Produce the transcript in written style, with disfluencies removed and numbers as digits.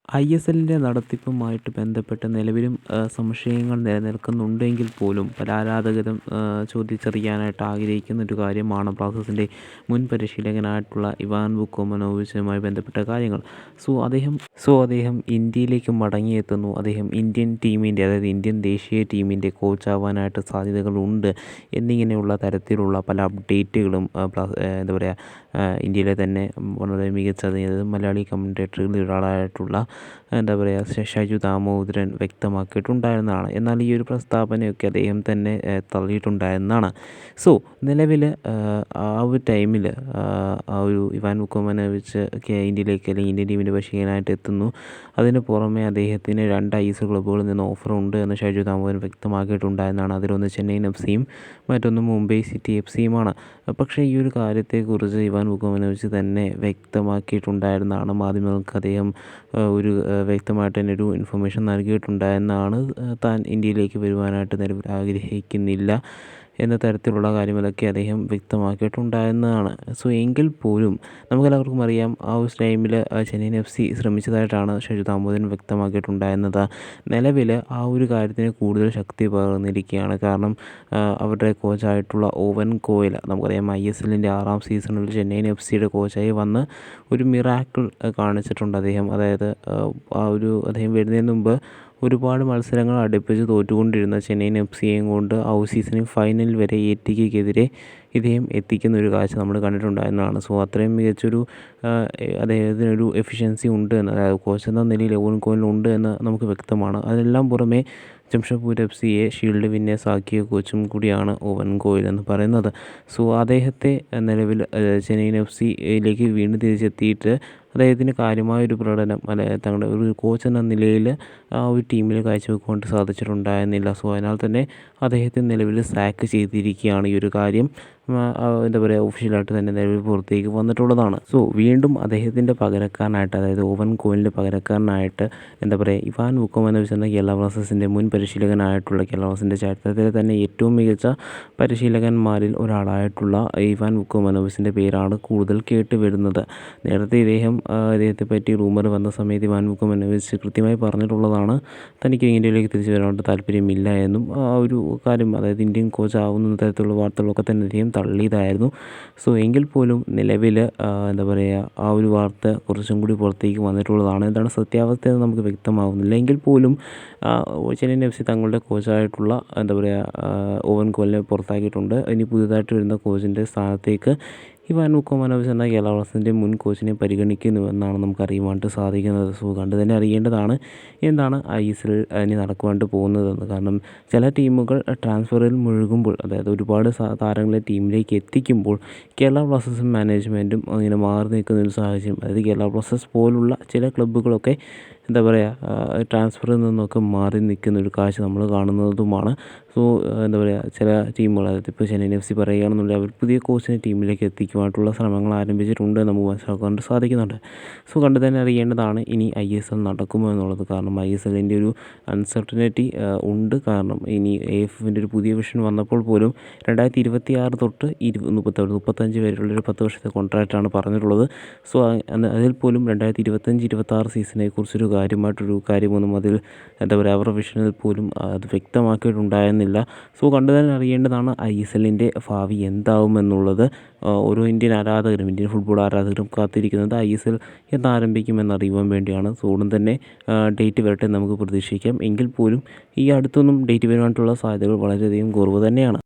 ISLൻ്റെ നടത്തിപ്പുമായിട്ട് ബന്ധപ്പെട്ട് നിലവിലും സംശയങ്ങൾ നിലനിൽക്കുന്നുണ്ടെങ്കിൽ പോലും പല ആരാധകരും ചോദിച്ചറിയാനായിട്ട് ആഗ്രഹിക്കുന്ന ഒരു കാര്യമാണ് ബ്ലാസ്റ്റേഴ്സിൻ്റെ മുൻ പരിശീലകനായിട്ടുള്ള ഇവാൻ വുക്കോമനോവിച്ചുമായി ബന്ധപ്പെട്ട കാര്യങ്ങൾ. അദ്ദേഹം ഇന്ത്യയിലേക്ക് മടങ്ങിയെത്തുന്നു. അദ്ദേഹം ഇന്ത്യൻ ടീമിൻ്റെ, അതായത് ഇന്ത്യൻ ദേശീയ ടീമിൻ്റെ കോച്ചാവാനായിട്ട് സാധ്യതകളുണ്ട് എന്നിങ്ങനെയുള്ള തരത്തിലുള്ള പല അപ്ഡേറ്റുകളും എന്താ പറയുക, ഇന്ത്യയിലെ തന്നെ വളരെ മികച്ച, അതായത് മലയാളി കമൻറ്റേറ്ററുകളിൽ ഒരാളായിട്ടുള്ള എന്താ പറയുക ഷൈജു ദാമോദരൻ വ്യക്തമാക്കിയിട്ടുണ്ടായിരുന്നതാണ്. എന്നാൽ ഈ ഒരു പ്രസ്താവനയൊക്കെ അദ്ദേഹം തന്നെ തള്ളിയിട്ടുണ്ടായിരുന്നതാണ്. നിലവിൽ ആ ഒരു ടൈമിൽ ആ ഒരു ഇവാൻ വുക്കോമനോവിച്ച് ഇന്ത്യയിലേക്ക്, അല്ലെങ്കിൽ ഇന്ത്യൻ ടീമിൻ്റെ പരിശീലകനായിട്ട് എത്തുന്നു. അതിന് പുറമെ അദ്ദേഹത്തിന് 2 ISL ക്ലബ്ബുകളിൽ നിന്ന് ഓഫറുണ്ട് എന്ന് ഷൈജു ദാമോദരൻ വ്യക്തമാക്കിയിട്ടുണ്ടായിരുന്നതാണ്. അതിലൊന്ന് ചെന്നൈയിൻ FC-യും മറ്റൊന്ന് മുംബൈ സിറ്റി FC-യുമാണ്. പക്ഷേ ഈ ഒരു കാര്യത്തെക്കുറിച്ച് ഇവാൻ വുക്കോമനോവിച്ച് തന്നെ വ്യക്തമാക്കിയിട്ടുണ്ടായിരുന്നതാണ്. മാധ്യമങ്ങൾക്ക് അദ്ദേഹം ഒരു വ്യക്തമായിട്ട് തന്നെ ഒരു ഇൻഫർമേഷൻ നൽകിയിട്ടുണ്ടായിരുന്നതാണ്. താൻ ഇന്ത്യയിലേക്ക് വരുവാനായിട്ട് നിലവിൽ ആഗ്രഹിക്കുന്നില്ല എന്ന തരത്തിലുള്ള കാര്യങ്ങളൊക്കെ അദ്ദേഹം വ്യക്തമാക്കിയിട്ടുണ്ടായിരുന്നതാണ്. എങ്കിൽ പോലും നമുക്കെല്ലാവർക്കും അറിയാം, ആ ഒരു ടൈമിൽ ചെന്നൈയിൻ FC ശ്രമിച്ചതായിട്ടാണ് ഷൈജു ദാമോദരൻ വ്യക്തമാക്കിയിട്ടുണ്ടായിരുന്നത്. നിലവിൽ ആ ഒരു കാര്യത്തിന് കൂടുതൽ ശക്തി പകർന്നിരിക്കുകയാണ്. കാരണം അവരുടെ കോച്ചായിട്ടുള്ള ഓവൻ കോയിൽ, നമുക്കറിയാം ISLൻ്റെ 6ാം സീസണിൽ ചെന്നൈയിൻ FCയുടെ കോച്ചായി വന്ന് ഒരു മിറാക്കിൾ കാണിച്ചിട്ടുണ്ട് അദ്ദേഹം. അതായത് അദ്ദേഹം വരുന്നതിന് മുമ്പ് ഒരുപാട് മത്സരങ്ങൾ അടുപ്പിച്ച് തോറ്റുകൊണ്ടിരുന്ന ചെന്നൈയിൻ FCയെയും കൊണ്ട് ആ സീസണിൽ ഫൈനൽ വരെ ATKക്കെതിരെ ഇദ്ദേഹം എത്തിക്കുന്ന ഒരു കാഴ്ച നമ്മൾ കണ്ടിട്ടുണ്ടായിരുന്നതാണ്. അത്രയും മികച്ചൊരു അദ്ദേഹത്തിനൊരു എഫിഷ്യൻസി ഉണ്ട് എന്ന്, അതായത് കോച്ച് എന്ന നിലയിൽ ഓവൻ കോയിലുണ്ട് എന്ന് നമുക്ക് വ്യക്തമാണ്. അതിനെല്ലാം പുറമെ ജംഷഡ്പൂർ FCയെ ഷീൽഡ് വിന്നേഴ്സ് ആക്കിയ കോച്ചും കൂടിയാണ് ഓവൻ കോയിൽ എന്ന് പറയുന്നത്. അദ്ദേഹത്തെ നിലവിൽ ചെന്നൈയിൻ FCയിലേക്ക് വീണ്ടും തിരിച്ചെത്തിയിട്ട് അദ്ദേഹത്തിന് കാര്യമായൊരു പ്രകടനം, തങ്ങളുടെ ഒരു കോച്ച് എന്ന നിലയിൽ ആ ഒരു ടീമിൽ കാഴ്ചവെക്കുവാൻ സാധിച്ചിട്ടുണ്ടായിരുന്നില്ല. അതിനാൽ തന്നെ അദ്ദേഹത്തെ നിലവിൽ സാക്ക് ചെയ്തിരിക്കുകയാണ്. ഈ ഒരു കാര്യം എന്താ പറയുക, ഒഫീഷ്യലായിട്ട് തന്നെ നിലവിൽ പുറത്തേക്ക് വന്നിട്ടുള്ളതാണ്. വീണ്ടും അദ്ദേഹത്തിൻ്റെ പകരക്കാരനായിട്ട്, അതായത് ഓവൻ കോയിലിൻ്റെ പകരക്കാരനായിട്ട് എന്താ പറയുക, ഇവാൻ വുക്കോമനോവിച്ച് എന്ന കേരള ബ്ലാസ്റ്റേഴ്സിൻ്റെ മുൻ പരിശീലകനായിട്ടുള്ള, കേരള ബ്ലാസ്റ്റേഴ്സിൻ്റെ ചരിത്രത്തിലെ തന്നെ ഏറ്റവും മികച്ച പരിശീലകന്മാരിൽ ഒരാളായിട്ടുള്ള ഇവാൻ വുക്കോമനോവിച്ചിൻ്റെ പേരാണ് കൂടുതൽ കേട്ടുവരുന്നത്. നേരത്തെ അദ്ദേഹത്തെ പറ്റി റൂമർ വന്ന സമയത്ത് ഇവാൻ വുക്കോമനോവിച്ച് കൃത്യമായി പറഞ്ഞിട്ടുള്ളതാണ്, തനിക്ക് ഇന്ത്യയിലേക്ക് തിരിച്ചു വരാനായിട്ട് താല്പര്യമില്ല എന്നും. ആ ഒരു കാര്യം, അതായത് ഇന്ത്യൻ കോച്ച് ആവുന്ന തരത്തിലുള്ള വാർത്തകളൊക്കെ തന്നെ അദ്ദേഹം തള്ളിയതായിരുന്നു. എങ്കിൽ പോലും നിലവിൽ എന്താ പറയുക, ആ ഒരു വാർത്ത കുറച്ചും കൂടി പുറത്തേക്ക് വന്നിട്ടുള്ളതാണ്. എന്താണ് സത്യാവസ്ഥ എന്ന് നമുക്ക് വ്യക്തമാകുന്നില്ല. എങ്കിൽ പോലും ചെന്നൈയിൻ FC തങ്ങളുടെ കോച്ചായിട്ടുള്ള എന്താ പറയുക ഓവൻ കോയിലിനെ പുറത്താക്കിയിട്ടുണ്ട്. ഇനി പുതിയതായിട്ട് വരുന്ന കോച്ചിൻ്റെ സ്ഥാനത്തേക്ക് ഇവാൻ വുക്കോമനോവിച്ച് എന്ന കേരള ബ്ലാസ്റ്റേഴ്സിൻ്റെ മുൻ കോച്ചിനെ പരിഗണിക്കുന്നുവെന്നാണ് നമുക്ക് അറിയുവാനായിട്ട് സാധിക്കുന്നത്. കണ്ടു തന്നെ അറിയേണ്ടതാണ് എന്താണ് ISL ഇനി നടക്കുവാനായിട്ട് പോകുന്നതെന്ന്. കാരണം ചില ടീമുകൾ ട്രാൻസ്ഫറിൽ മുഴുകുമ്പോൾ, അതായത് ഒരുപാട് താരങ്ങളെ ടീമിലേക്ക് എത്തിക്കുമ്പോൾ കേരള ബ്ലാസ്റ്റേഴ്സും മാനേജ്മെൻറ്റും അങ്ങനെ മാറി നിൽക്കുന്ന ഒരു സാഹചര്യം, അതായത് കേരള ബ്ലാസ്റ്റേഴ്സ് പോലുള്ള ചില ക്ലബ്ബുകളൊക്കെ എന്താ പറയുക ട്രാൻസ്ഫറിൽ നിന്നൊക്കെ മാറി നിൽക്കുന്ന ഒരു കാഴ്ച നമ്മൾ കാണുന്നതുമാണ്. എന്താ പറയുക, ചില ടീമുകൾ, അതായത് ഇപ്പോൾ ചെന്നൈയിൻ FC പറയുകയാണെന്നുണ്ടെങ്കിൽ അവർ പുതിയ കോച്ചിനെ ടീമിലേക്ക് എത്തിക്കുവാനായിട്ടുള്ള ശ്രമങ്ങൾ ആരംഭിച്ചിട്ടുണ്ട് നമുക്ക് മനസ്സിലാക്കാൻ സാധിക്കുന്നുണ്ട്. കണ്ടു തന്നെ അറിയേണ്ടതാണ് ഇനി ISL നടക്കുമോ എന്നുള്ളത്. കാരണം ISLൻ്റെ ഒരു അൺസർട്ടനിറ്റി ഉണ്ട്. കാരണം ഇനി AFFൻ്റെ ഒരു പുതിയ വിഷൻ വന്നപ്പോൾ പോലും 2026 തൊട്ട് 35 വരെയുള്ളൊരു 10 വർഷത്തെ കോൺട്രാക്റ്റാണ് പറഞ്ഞിട്ടുള്ളത്. അതിൽ പോലും 2025-26 സീസണെ കുറിച്ചൊരു കാര്യമൊന്നും അതിൽ എന്താ പറയുക അവരുടെ വിഷനിൽ പോലും അത് വ്യക്തമാക്കിയിട്ടുണ്ടായിരുന്നില്ല. കണ്ടു തന്നെ അറിയേണ്ടതാണ് ISLൻ്റെ ഭാവി എന്താവുമെന്നുള്ളത്. ഓരോ ഇന്ത്യൻ ഫുട്ബോൾ ആരാധകരും കാത്തിരിക്കുന്നത് ISL എന്നാരംഭിക്കുമെന്നറിയുവാൻ വേണ്ടിയാണ്. ഉടൻ തന്നെ ഡേറ്റ് വരട്ടെ നമുക്ക് പ്രതീക്ഷിക്കാം. എങ്കിൽ പോലും ഈ അടുത്തൊന്നും ഡേറ്റ് വരുവാനായിട്ടുള്ള സാധ്യതകൾ വളരെയധികം കുറവ് തന്നെയാണ്.